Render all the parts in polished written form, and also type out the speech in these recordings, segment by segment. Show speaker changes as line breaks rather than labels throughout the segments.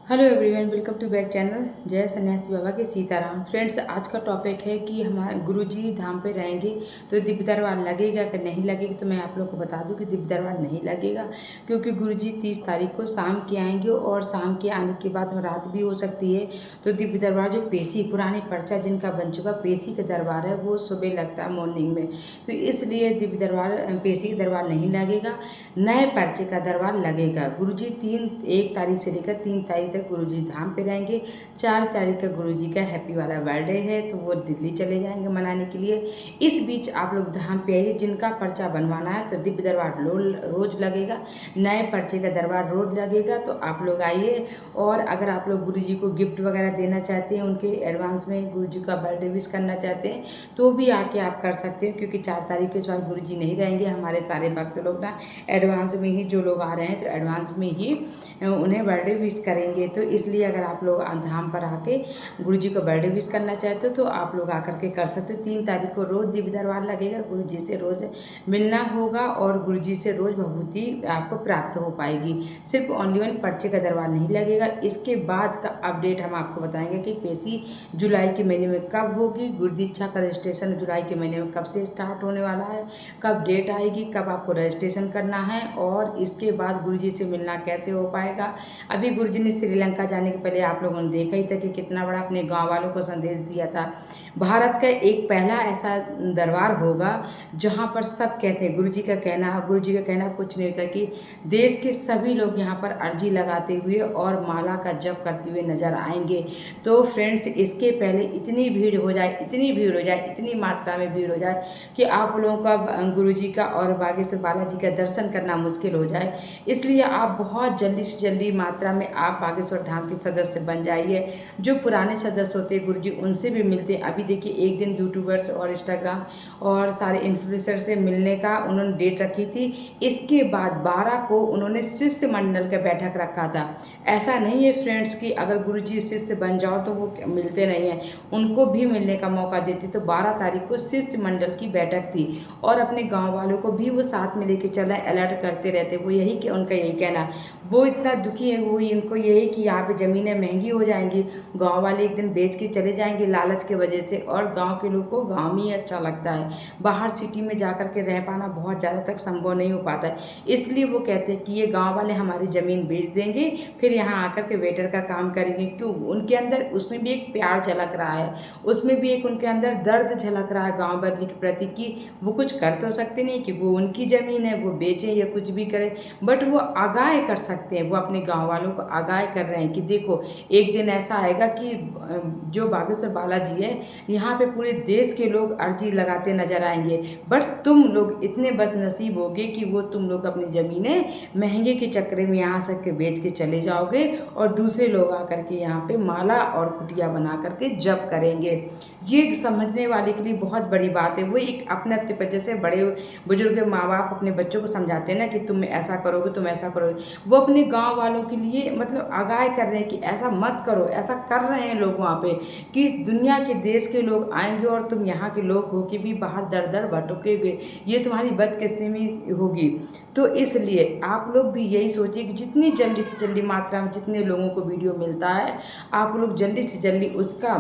Hello everyone, welcome to back channel Jai Sanyasi बाबा के Sitaram. Friends, आज का टॉपिक है कि हमारे गुरुजी धाम पे रहेंगे तो दिव्य दरबार लगेगा कि नहीं लगेगा। तो मैं आप लोग को बता दूं कि दिव्य दरबार नहीं लगेगा, क्योंकि गुरुजी 30 तारीख को शाम के आएंगे और शाम के आने के बाद रात भी हो सकती है। तो दिव्य दरबार जो पेशी पुरानी पर्चा जिनका बन चुका पेशी का दरबार है वो सुबह लगता है मॉर्निंग में। तो इसलिए दिव्य दरबार पेशी का दरबार नहीं लगेगा, नए पर्चे का दरबार लगेगा। गुरुजी 1 तारीख से लेकर 3 तारीख तक गुरुजी धाम पे रहेंगे। 4 तारीख का गुरुजी का हैप्पी वाला बर्थडे है, तो वो दिल्ली चले जाएंगे मनाने के लिए। इस बीच आप लोग धाम पे आइए, जिनका पर्चा बनवाना है तो दिव्य दरबार रोज लगेगा, नए पर्चे का दरबार रोज लगेगा। तो आप लोग आइए। और अगर आप लोग गुरुजी को गिफ्ट वगैरह देना चाहते हैं, उनके एडवांस में गुरुजी का बर्थडे विश करना चाहते हैं, तो भी आके आप कर सकते हो, क्योंकि 4 तारीख को इस बार गुरुजी नहीं रहेंगे। हमारे सारे भक्त लोग ना एडवांस में ही, जो लोग आ रहे हैं तो एडवांस में ही उन्हें बर्थडे विश करेंगे। तो इसलिए अगर आप लोग धाम पर आके गुरुजी को बर्थडे विश करना चाहते हो तो आप लोग आकर के कर सकते हो। 3 तारीख को रोज़ दिव्य दरबार लगेगा, गुरुजी से रोज़ मिलना होगा और गुरुजी से रोज़ भभूति आपको प्राप्त हो पाएगी। सिर्फ ओनली वन पर्चे का दरबार नहीं लगेगा। इसके बाद का अपडेट हम आपको बताएंगे कि पेशी जुलाई के महीने में कब होगी, गुरुदीक्षा का रजिस्ट्रेशन जुलाई के महीने में कब से स्टार्ट होने वाला है, कब डेट आएगी, कब आपको रजिस्ट्रेशन करना है, और इसके बाद गुरुजी से मिलना कैसे हो पाएगा। अभी गुरुजी ने श्रीलंका जाने के पहले आप लोगों ने देखा ही था कि कितना बड़ा अपने गांव वालों को संदेश दिया था। भारत का एक पहला ऐसा दरबार होगा जहां पर सब कहते हैं, गुरुजी का कहना कुछ नहीं होता कि देश के सभी लोग यहां पर अर्जी लगाते हुए और माला का जप करते हुए नजर आएंगे। तो फ्रेंड्स, इसके पहले इतनी भीड़ हो जाए, इतनी मात्रा में भीड़ हो जाए कि आप लोगों का गुरुजी का और बागेश्वर बालाजी का दर्शन करना मुश्किल हो जाए। इसलिए आप बहुत जल्दी से जल्दी मात्रा में आप बागेश्वर धाम के सदस्य बन जाइए। जो पुराने सदस्य होते हैं गुरुजी उनसे भी मिलते हैं। अभी देखिए, एक दिन यूट्यूबर्स और इंस्टाग्राम और सारे इन्फ्लुएंसर से मिलने का उन्होंने डेट रखी थी। इसके बाद 12 को उन्होंने शिष्य मंडल का बैठक रखा था। ऐसा नहीं है फ्रेंड्स कि अगर गुरुजी शिष्य बन जाओ तो वो मिलते नहीं हैं, उनको भी मिलने का मौका देते। तो 12 तारीख को शिष्य मंडल की बैठक थी और अपने गांव वालों को भी वो साथ में लेके चल रहे, अलर्ट करते रहते। वो उनका यही कहना, वो इतना दुखी है, वो इनको यही कि यहाँ पे ज़मीनें महंगी हो जाएंगी, गांव वाले एक दिन बेच के चले जाएंगे लालच के वजह से, और गांव के लोग को गांव में ही अच्छा लगता है। बाहर सिटी में जाकर के रह पाना बहुत ज़्यादा तक संभव नहीं हो पाता है। इसलिए वो कहते हैं कि ये गाँव वाले हमारी ज़मीन बेच देंगे, फिर यहाँ आकर के वेटर का काम करेंगे। क्यों? उनके अंदर उसमें भी एक प्यार झलक रहा है, उसमें भी एक उनके अंदर दर्द झलक रहा है गाँव वाले के प्रति, कि वो कुछ कर तो सकते नहीं कि वो उनकी ज़मीन है वो बेचें या कुछ भी करें, बट वो आगाह कर सकते हैं। वो अपने गांव वालों को आगाह कर रहे हैं कि देखो, एक दिन ऐसा आएगा कि जो बागेश्वर बालाजी है यहाँ पे पूरे देश के लोग अर्जी लगाते नजर आएंगे, बट तुम लोग इतने बदनसीब होगे कि वो तुम लोग अपनी ज़मीनें महंगे के चक्कर में यहाँ से बेच के चले जाओगे और दूसरे लोग आकर के यहाँ पे माला और कुटिया बना करके जप करेंगे। ये समझने वाले के लिए बहुत बड़ी बात है। वो एक अपने जैसे बड़े बुजुर्ग माँ बाप अपने बच्चों को समझाते हैं ना कि तुम ऐसा करोगे, तुम ऐसा करोगे, वो अपने गांव वालों के लिए मतलब आगाह कर रहे हैं कि ऐसा मत करो। ऐसा कर रहे हैं लोग वहाँ पे कि दुनिया के देश के लोग आएंगे और तुम यहाँ के लोग हो के भी बाहर दर दर भटकोगे, ये तुम्हारी बदकिस्मती होगी। तो इसलिए आप लोग भी यही सोचिए कि जितनी जल्दी से जल्दी मात्रा में जितने लोगों को वीडियो मिलता है, आप लोग जल्दी से जल्दी उसका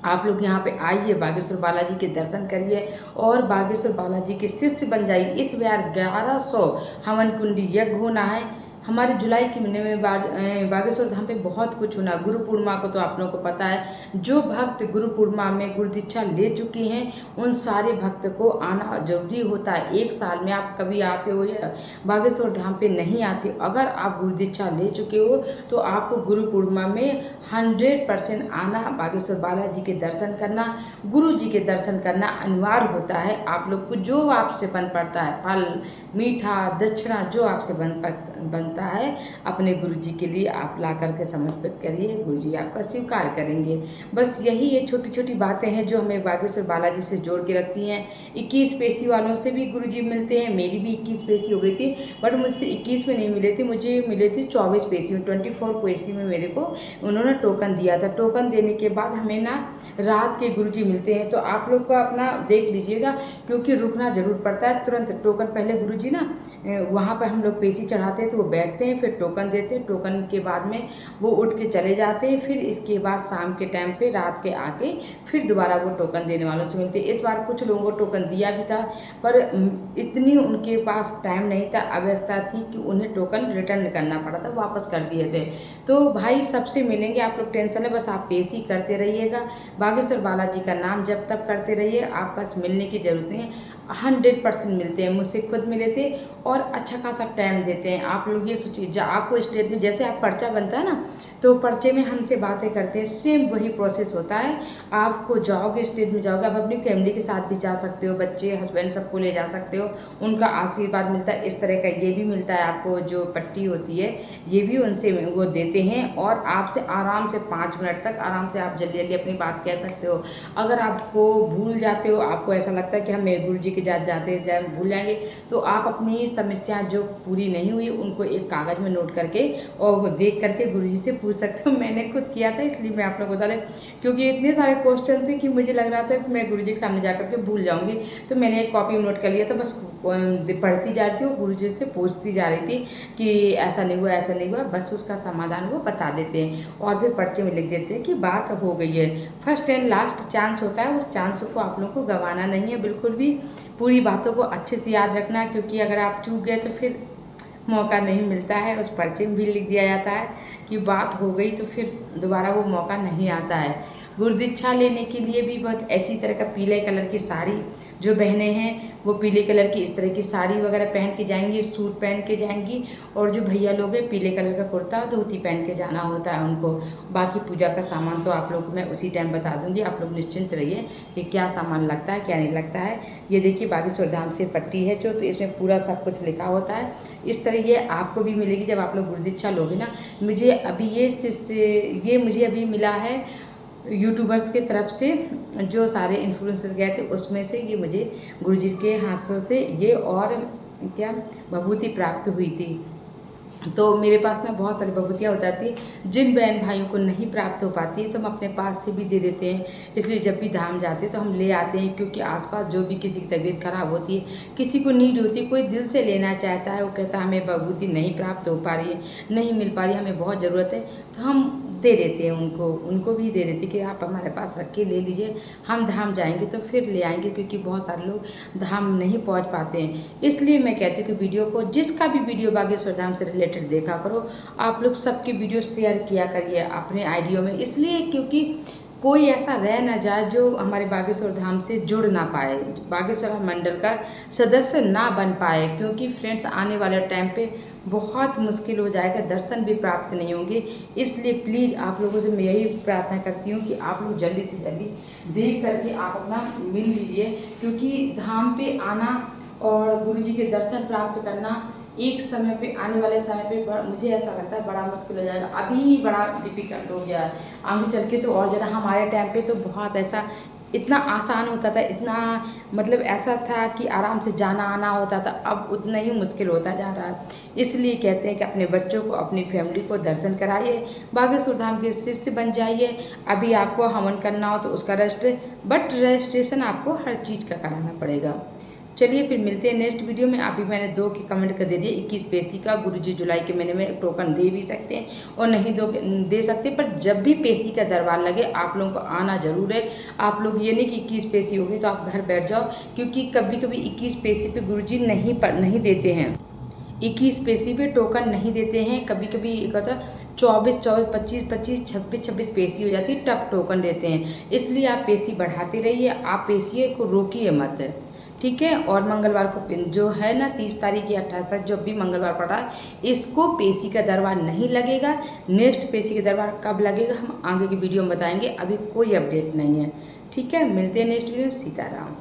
आप लोग यहाँ पे आइए, बागेश्वर बालाजी के दर्शन करिए और बागेश्वर बालाजी के शिष्य बन जाइए। इस बार 1100 हवन कुंडी यज्ञ होना है। हमारे जुलाई के महीने में बागेश्वर धाम पे बहुत कुछ होना। गुरु पूर्णिमा को तो आप लोगों को पता है, जो भक्त गुरु पूर्णिमा में गुरु दीक्षा ले चुके हैं उन सारे भक्त को आना जरूरी होता है। एक साल में आप कभी आते हो या बागेश्वर धाम पे नहीं आते, अगर आप गुरु दीक्षा ले चुके हो तो आपको गुरु पूर्णिमा में 100% आना, बागेश्वर बालाजी के दर्शन करना, गुरु जी के दर्शन करना अनिवार्य होता है। आप लोग को जो आपसे बन पड़ता है, फल मीठा दक्षिणा जो आपसे बनता है, अपने गुरु जी के लिए आप ला करके समर्पित करिए, गुरु जी आपका स्वीकार करेंगे। बस यही ये छोटी छोटी बातें हैं जो हमें बागेश्वर बालाजी से जोड़ के रखती हैं। 21 पेशी वालों से भी गुरु जी मिलते हैं। मेरी भी 21 पेशी हो गई थी, बट मुझसे 21 में नहीं मिले थे, मुझे मिले थे 24 पेशी में। 24 पेशी में मेरे को उन्होंने टोकन दिया था। टोकन देने के बाद हमें ना रात के गुरुजी मिलते हैं, तो आप लोग को अपना देख लीजिएगा, क्योंकि रुकना जरूर पड़ता है। तुरंत टोकन पहले गुरुजी ना वहाँ पर हम लोग पेशी चढ़ाते हैं तो वो बैठ बैठते हैं, फिर टोकन देते हैं। टोकन के बाद में वो उठ के चले जाते हैं। फिर इसके बाद शाम के टाइम पे रात के आके फिर दोबारा वो टोकन देने वालों से मिलते हैं। इस बार कुछ लोगों को टोकन दिया भी था, पर इतनी उनके पास टाइम नहीं था, अव्यवस्था थी कि उन्हें टोकन रिटर्न करना पड़ा था, वापस कर दिए थे। तो भाई सबसे मिलेंगे, आप लोग टेंशन है बस आप पेश ही करते रहिएगा। बागेश्वर बालाजी का नाम जब तक करते रहिए, आप बस मिलने की जरूरत नहीं है। 100% मिलते हैं, मुझसे खुद मिले थे और अच्छा खासा टाइम देते हैं। आप लोग ये सोचिए, आपको स्टेज में जैसे आप पर्चा बनता है ना, तो पर्चे में हमसे बातें करते हैं, सेम वही प्रोसेस होता है। आपको जाओगे, स्टेज में जाओगे, आप अपनी फैमिली के साथ भी जा सकते हो, बच्चे हस्बैंड सबको ले जा सकते हो, उनका आशीर्वाद मिलता है। इस तरह का ये भी मिलता है आपको, जो पट्टी होती है ये भी उनसे वो देते हैं। और आपसे आराम से 5 मिनट तक आराम से आप जल्दी जल्दी अपनी बात कह सकते हो। अगर आपको भूल जाते हो, आपको ऐसा लगता है कि हम मेरे गुरु जी के जाते भूल जाएंगे, तो आप अपनी समस्या जो पूरी नहीं हुई उनको एक कागज़ में नोट करके और वो देख करके गुरु जी से पूछ सकते हो। मैंने खुद किया था, इसलिए मैं आप लोग बता दें, क्योंकि इतने सारे क्वेश्चन थे कि मुझे लग रहा था कि मैं गुरु जी के सामने जा करके भूल जाऊँगी। तो मैंने एक कॉपी में नोट कर लिया था, बस पढ़ती जा रही थी और गुरु जी से पूछती जा रही थी कि ऐसा नहीं हुआ, ऐसा नहीं हुआ, बस उसका समाधान वो बता देते हैं और फिर पर्चे में लिख देते हैं कि बात हो गई है। फर्स्ट एंड लास्ट चांस होता है, उस चांस को आप लोग को गंवाना नहीं है बिल्कुल भी। पूरी बातों को अच्छे से याद रखना, क्योंकि अगर आप चूक गए तो फिर मौका नहीं मिलता है। उस पर्चे में भी लिख दिया जाता है कि बात हो गई, तो फिर दोबारा वो मौका नहीं आता है। गुरु दीक्षा लेने के लिए भी बहुत ऐसी तरह का पीले कलर की साड़ी, जो बहनें हैं वो पीले कलर की इस तरह की साड़ी वगैरह पहन के जाएंगी, सूट पहन के जाएंगी, और जो भैया लोग हैं पीले कलर का कुर्ता धोती पहन के जाना होता है उनको। बाकी पूजा का सामान तो आप लोग को मैं उसी टाइम बता दूंगी, आप लोग निश्चिंत रहिए कि क्या सामान लगता है क्या नहीं लगता है। ये देखिए बागेश्वर धाम से पट्टी है जो, तो इसमें पूरा सब कुछ लिखा होता है। इस तरह ये आपको भी मिलेगी जब आप लोग गुरु दीक्षा लोगे ना। मुझे अभी ये मुझे अभी मिला है यूट्यूबर्स के तरफ से, जो सारे इन्फ्लुएंसर गए थे उसमें से ये मुझे गुरुजी के हाथों से ये और क्या भभूति प्राप्त हुई थी। तो मेरे पास ना बहुत सारी भभूतियाँ हो जाती, जिन बहन भाइयों को नहीं प्राप्त हो पाती है तो हम अपने पास से भी दे देते हैं। इसलिए जब भी धाम जाते हैं तो हम ले आते हैं, क्योंकि आसपास जो भी किसी की तबीयत खराब होती है, किसी को नीड होती है, कोई दिल से लेना चाहता है, वो कहता है हमें भभूति नहीं प्राप्त हो पा रही है, नहीं मिल पा रही है, हमें बहुत ज़रूरत है, तो हम दे देते हैं उनको भी दे देते कि आप हमारे पास रख के ले लीजिए, हम धाम जाएंगे तो फिर ले आएंगे, क्योंकि बहुत सारे लोग धाम नहीं पहुंच पाते हैं। इसलिए मैं कहती हूँ कि वीडियो को, जिसका भी वीडियो बागेश्वर धाम से रिलेटेड देखा करो, आप लोग सबकी वीडियो शेयर किया करिए अपने आइडियो में, इसलिए क्योंकि कोई ऐसा रह ना जाए जो हमारे बागेश्वर धाम से जुड़ ना पाए, बागेश्वर मंडल का सदस्य ना बन पाए, क्योंकि फ्रेंड्स आने वाले टाइम पे बहुत मुश्किल हो जाएगा, दर्शन भी प्राप्त नहीं होंगे। इसलिए प्लीज़ आप लोगों से मैं यही प्रार्थना करती हूँ कि आप लोग जल्दी से जल्दी देख करके आप अपना मिल लीजिए, क्योंकि धाम पे आना और गुरु जी के दर्शन प्राप्त करना एक समय पे, आने वाले समय पे मुझे ऐसा लगता है बड़ा मुश्किल हो जाएगा। अभी बड़ा डिफिकल्ट हो गया है, आगे चल के तो और ज़्यादा। हमारे टाइम पे तो बहुत ऐसा इतना आसान होता था, इतना मतलब ऐसा था कि आराम से जाना आना होता था, अब उतना ही मुश्किल होता जा रहा है। इसलिए कहते हैं कि अपने बच्चों को, अपनी फैमिली को दर्शन कराइए, बागेश्वर धाम के शिष्य बन जाइए। अभी आपको हवन करना हो तो उसका रजिस्ट्रेशन आपको हर चीज़ का कराना पड़ेगा। चलिए फिर मिलते हैं नेक्स्ट वीडियो में। अभी मैंने 2 के कमेंट कर दे दिए, 21 पेशी का गुरुजी जुलाई के महीने में टोकन दे भी सकते हैं और नहीं दे सकते, पर जब भी पेशी का दरबार लगे आप लोगों को आना जरूर है। आप लोग ये नहीं कि 21 पेशी हो गई तो आप घर बैठ जाओ, क्योंकि कभी कभी 21 पेशी पे गुरुजी नहीं देते हैं, 21 पेशी पे टोकन नहीं देते हैं। कभी कभी कहता 24, 25, 26 पेशी हो जाती है, तब टोकन देते हैं। इसलिए आप पेशी बढ़ाते रहिए, आप पेशी को रोकिए मत, ठीक है। और मंगलवार को जो है ना 30 तारीख या 28 तारीख, जब भी मंगलवार पड़ रहा है, इसको पेशी का दरबार नहीं लगेगा। नेक्स्ट पेशी का दरबार कब लगेगा हम आगे की वीडियो में बताएंगे, अभी कोई अपडेट नहीं है, ठीक है। मिलते हैं नेक्स्ट वीडियो। सीताराम।